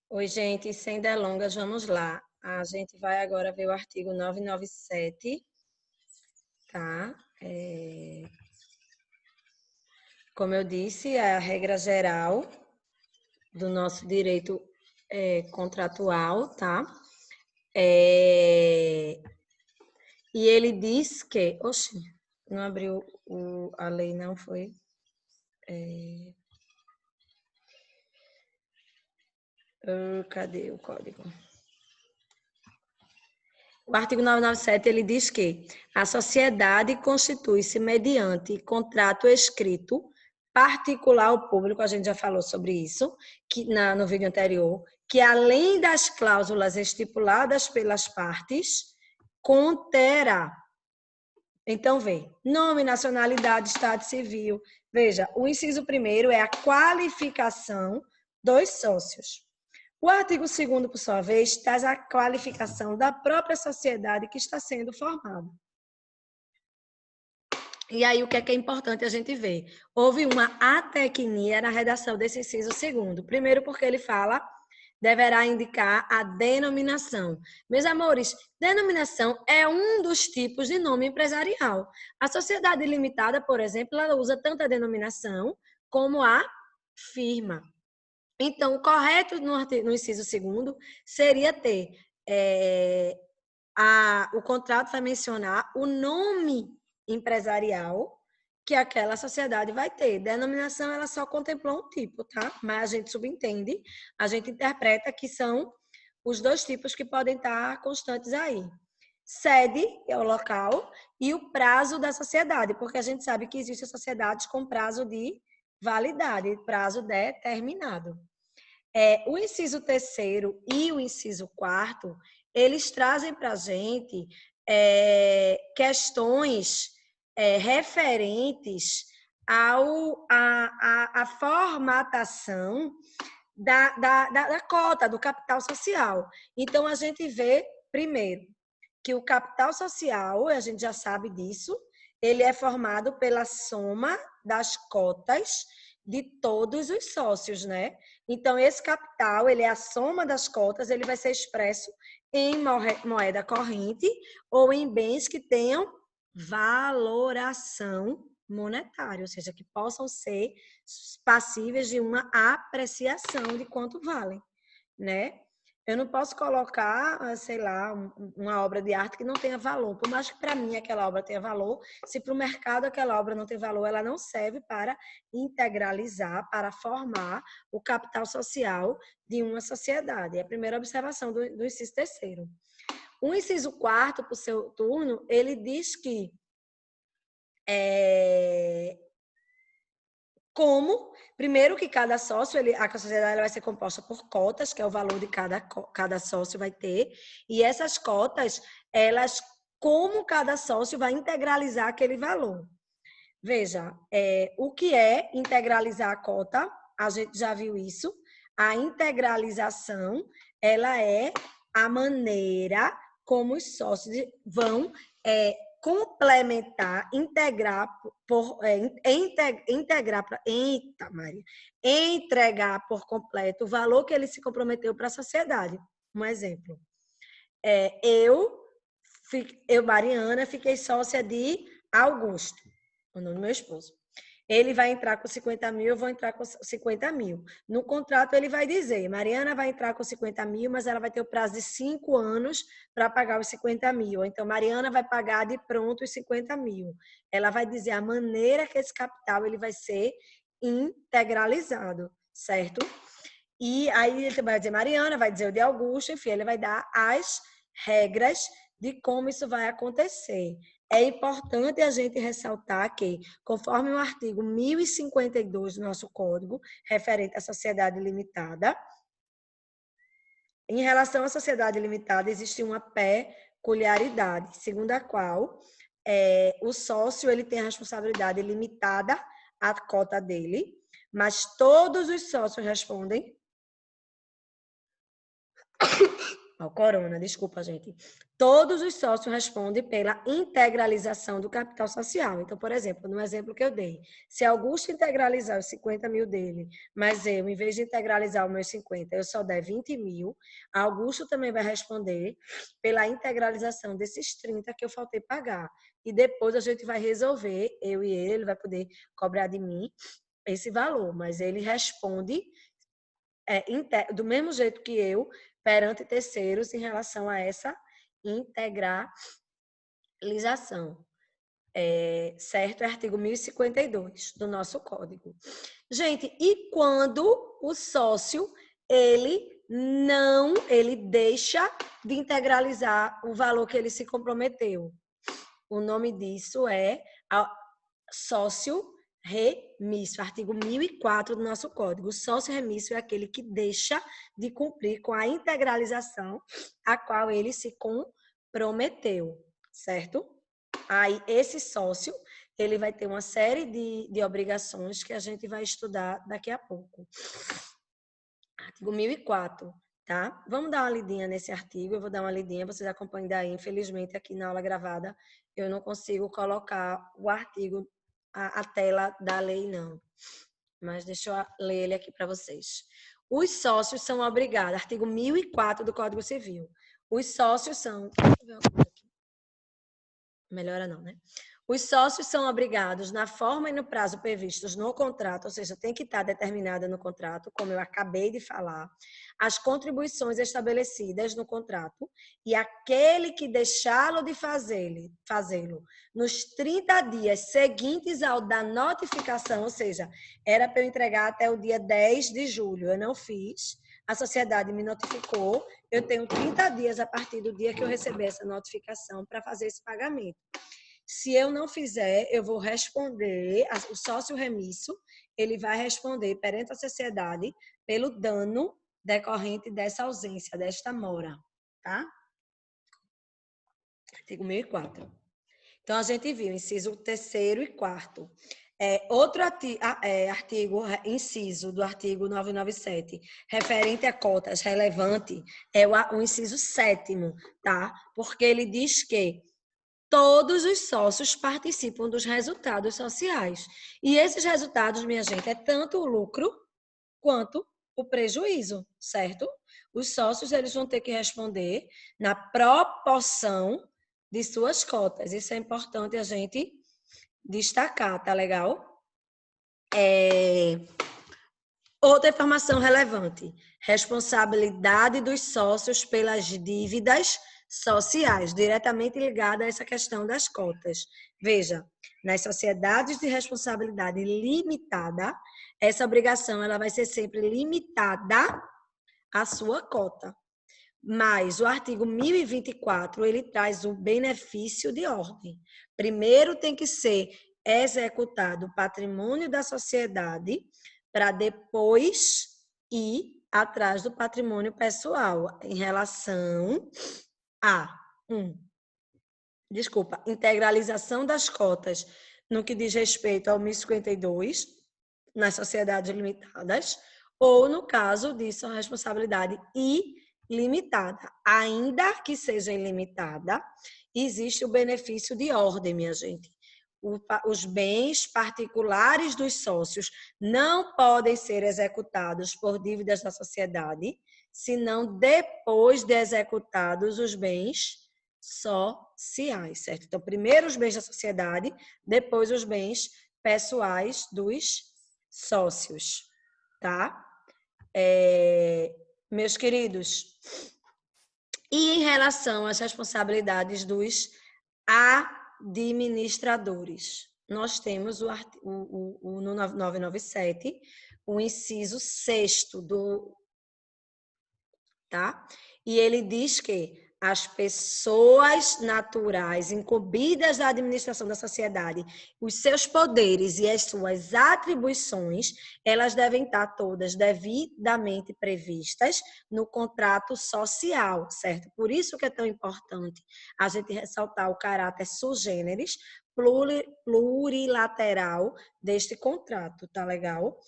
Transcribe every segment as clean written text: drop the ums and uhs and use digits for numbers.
Oi, gente, sem delongas, vamos lá. A gente vai agora ver o artigo 997, tá? Como eu disse, é a regra geral do nosso direito contratual, tá? E ele diz que... Oxe, não abriu a lei, não foi? Cadê o código? O artigo 997, ele diz que a sociedade constitui-se mediante contrato escrito particular ou público, a gente já falou sobre isso no vídeo anterior, que além das cláusulas estipuladas pelas partes, conterá. Então, vê, nome, nacionalidade, estado civil. Veja, o inciso primeiro é a qualificação dos sócios. O artigo 2º, por sua vez, traz a qualificação da própria sociedade que está sendo formada. E aí, o que é importante a gente ver? Houve uma atecnia na redação desse inciso 2º. Primeiro, porque ele fala, deverá indicar a denominação. Meus amores, denominação é um dos tipos de nome empresarial. A sociedade limitada, por exemplo, ela usa tanto a denominação como a firma. Então, o correto no inciso 2º seria ter o contrato vai mencionar o nome empresarial que aquela sociedade vai ter. Denominação, ela só contemplou um tipo, tá? Mas a gente subentende, a gente interpreta que são os dois tipos que podem estar constantes aí. Sede, que é o local, e o prazo da sociedade, porque a gente sabe que existem sociedades com prazo de validade, prazo determinado. O inciso 3º e o inciso 4º, eles trazem para a gente questões referentes à formatação da cota, do capital social. Então, a gente vê, primeiro, que o capital social, a gente já sabe disso, ele é formado pela soma das cotas de todos os sócios, né? Então, esse capital, ele é a soma das cotas, ele vai ser expresso em moeda corrente ou em bens que tenham valoração monetária, ou seja, que possam ser passíveis de uma apreciação de quanto valem, né? Eu não posso colocar, sei lá, uma obra de arte que não tenha valor. Por mais que para mim aquela obra tenha valor, se para o mercado aquela obra não tem valor, ela não serve para integralizar, para formar o capital social de uma sociedade. É a primeira observação do inciso 3º. O inciso 4º, para o seu turno, ele diz que primeiro que cada sócio, a sociedade vai ser composta por cotas, que é o valor de cada sócio vai ter, e essas cotas, como cada sócio vai integralizar aquele valor. Veja, o que é integralizar a cota? A gente já viu isso. A integralização, ela é a maneira como os sócios vão complementar, integrar entregar por completo o valor que ele se comprometeu para a sociedade. Um exemplo. Eu, Mariana, fiquei sócia de Augusto, o nome do meu esposo. Ele vai entrar com 50 mil, eu vou entrar com 50 mil. No contrato, ele vai dizer, Mariana vai entrar com 50 mil, mas ela vai ter o prazo de 5 anos para pagar os 50 mil. Então, Mariana vai pagar de pronto os 50 mil. Ela vai dizer a maneira que esse capital ele vai ser integralizado, certo? E aí ele vai dizer Mariana, vai dizer o de Augusto, enfim, ele vai dar as regras de como isso vai acontecer. É importante a gente ressaltar que, conforme o artigo 1052 do nosso Código, referente à sociedade limitada, em relação à sociedade limitada, existe uma peculiaridade, segundo a qual o sócio ele tem a responsabilidade limitada à cota dele, mas todos os sócios respondem Ó, Corona, desculpa, gente. Todos os sócios respondem pela integralização do capital social. Então, por exemplo, no exemplo que eu dei, se Augusto integralizar os 50 mil dele, mas eu, em vez de integralizar os meus 50, eu só der 20 mil, Augusto também vai responder pela integralização desses 30 que eu faltei pagar. E depois a gente vai resolver, eu e ele vai poder cobrar de mim esse valor, mas ele responde do mesmo jeito que eu, perante terceiros, em relação a essa integralização. Certo? É artigo 1052 do nosso código. Gente, e quando o sócio, ele deixa de integralizar o valor que ele se comprometeu? O nome disso é sócio remício, artigo 1004 do nosso código. O sócio remício é aquele que deixa de cumprir com a integralização a qual ele se comprometeu, certo? Aí, esse sócio, ele vai ter uma série de obrigações que a gente vai estudar daqui a pouco. Artigo 1004, tá? Vamos dar uma lidinha nesse artigo, eu vou dar uma lidinha, vocês acompanhem daí. Infelizmente, aqui na aula gravada, eu não consigo colocar o artigo, a tela da lei, não. Mas deixa eu ler ele aqui para vocês. Os sócios são obrigados, artigo 1004 do Código Civil. Os sócios são... Deixa eu ver uma coisa aqui. Melhora não, né? Os sócios são obrigados, na forma e no prazo previstos no contrato, ou seja, tem que estar determinada no contrato, como eu acabei de falar, as contribuições estabelecidas no contrato e aquele que deixá-lo de fazê-lo nos 30 dias seguintes ao da notificação, ou seja, era para eu entregar até o dia 10 de julho, eu não fiz, a sociedade me notificou, eu tenho 30 dias a partir do dia que eu receber essa notificação para fazer esse pagamento. Se eu não fizer, eu vou responder, o sócio remisso, ele vai responder perante a sociedade pelo dano decorrente dessa ausência, desta mora, tá? Artigo 1004. Então, a gente viu inciso 3º e 4º. Outro artigo, inciso do artigo 997, referente a cotas relevante, é o inciso 7º, tá? Porque ele diz que todos os sócios participam dos resultados sociais. E esses resultados, minha gente, é tanto o lucro quanto o prejuízo, certo? Os sócios, eles vão ter que responder na proporção de suas cotas. Isso é importante a gente destacar, tá legal? Outra informação relevante: responsabilidade dos sócios pelas dívidas sociais, diretamente ligada a essa questão das cotas. Veja, nas sociedades de responsabilidade limitada, essa obrigação ela vai ser sempre limitada à sua cota. Mas o artigo 1024, ele traz o benefício de ordem. Primeiro tem que ser executado o patrimônio da sociedade para depois ir atrás do patrimônio pessoal em relação a integralização das cotas no que diz respeito ao 1052 nas sociedades limitadas ou no caso disso a responsabilidade ilimitada. Ainda que seja ilimitada, existe o benefício de ordem, minha gente. Os bens particulares dos sócios não podem ser executados por dívidas da sociedade, senão depois de executados os bens sociais, certo? Então, primeiro os bens da sociedade, depois os bens pessoais dos sócios, tá? Meus queridos, e em relação às responsabilidades dos administradores, nós temos no 997, o inciso 6º tá? E ele diz que as pessoas naturais incumbidas da administração da sociedade, os seus poderes e as suas atribuições, elas devem estar todas devidamente previstas no contrato social, certo? Por isso que é tão importante a gente ressaltar o caráter sui generis, plurilateral deste contrato, tá legal?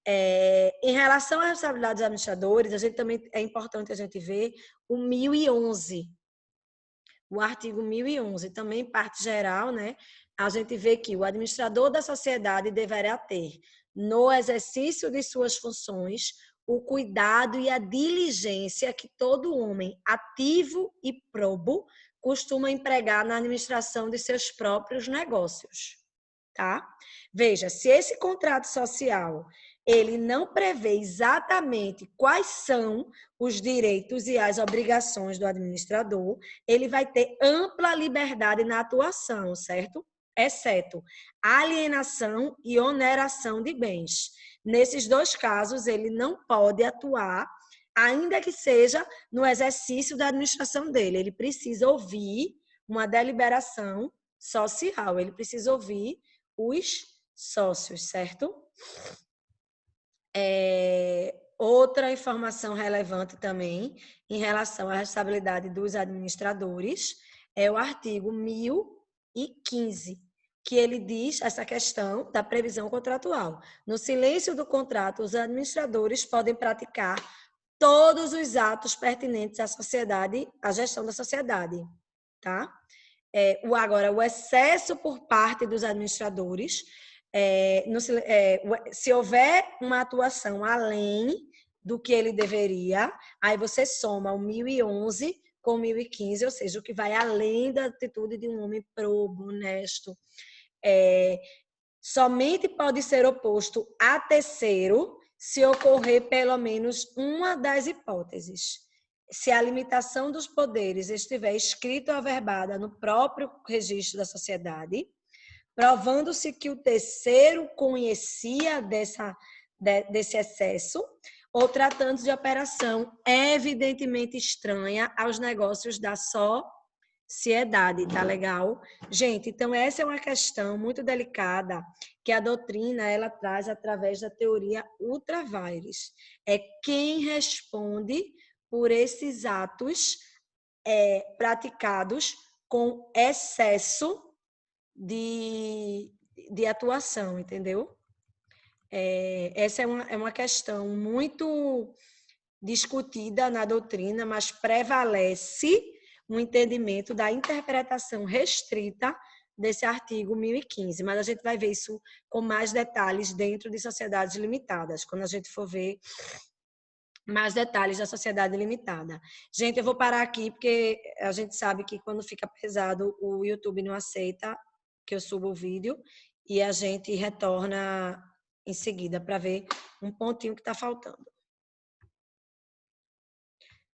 Em relação à responsabilidade dos administradores, a gente também é importante a gente ver o 1011, o artigo 1011, também em parte geral, né? A gente vê que o administrador da sociedade deverá ter, no exercício de suas funções, o cuidado e a diligência que todo homem ativo e probo costuma empregar na administração de seus próprios negócios, tá? Veja, se esse contrato social ele não prevê exatamente quais são os direitos e as obrigações do administrador, ele vai ter ampla liberdade na atuação, certo? Exceto alienação e oneração de bens. Nesses dois casos, ele não pode atuar, ainda que seja no exercício da administração dele. Ele precisa ouvir uma deliberação social, ele precisa ouvir os sócios, certo? Outra informação relevante também em relação à responsabilidade dos administradores é o artigo 1015, que ele diz essa questão da previsão contratual. No silêncio do contrato, os administradores podem praticar todos os atos pertinentes à sociedade, à gestão da sociedade, tá? Agora, o excesso por parte dos administradores, se houver uma atuação além do que ele deveria, aí você soma o 1011 com o 1015, ou seja, o que vai além da atitude de um homem probo, honesto. Somente pode ser oposto a terceiro se ocorrer pelo menos uma das hipóteses. Se a limitação dos poderes estiver escrita ou averbada no próprio registro da sociedade, provando-se que o terceiro conhecia desse excesso, ou tratando-se de operação evidentemente estranha aos negócios da sociedade, tá legal? Gente, então essa é uma questão muito delicada que a doutrina ela traz através da teoria ultra vires. É quem responde por esses atos praticados com excesso de atuação, entendeu? Essa é uma questão muito discutida na doutrina, mas prevalece um entendimento da interpretação restrita desse artigo 1015. Mas a gente vai ver isso com mais detalhes dentro de sociedades limitadas, quando a gente for ver mais detalhes da sociedade limitada. Gente, eu vou parar aqui, porque a gente sabe que quando fica pesado, o YouTube não aceita que eu suba o vídeo, e a gente retorna em seguida para ver um pontinho que está faltando.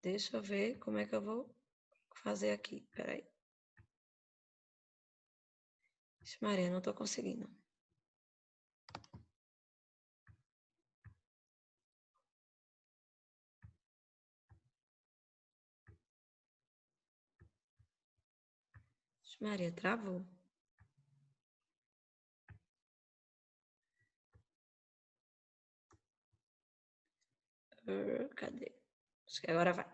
Deixa eu ver como é que eu vou fazer aqui. Peraí. Maria, não estou conseguindo. Maria, travou. Cadê? Acho que agora vai.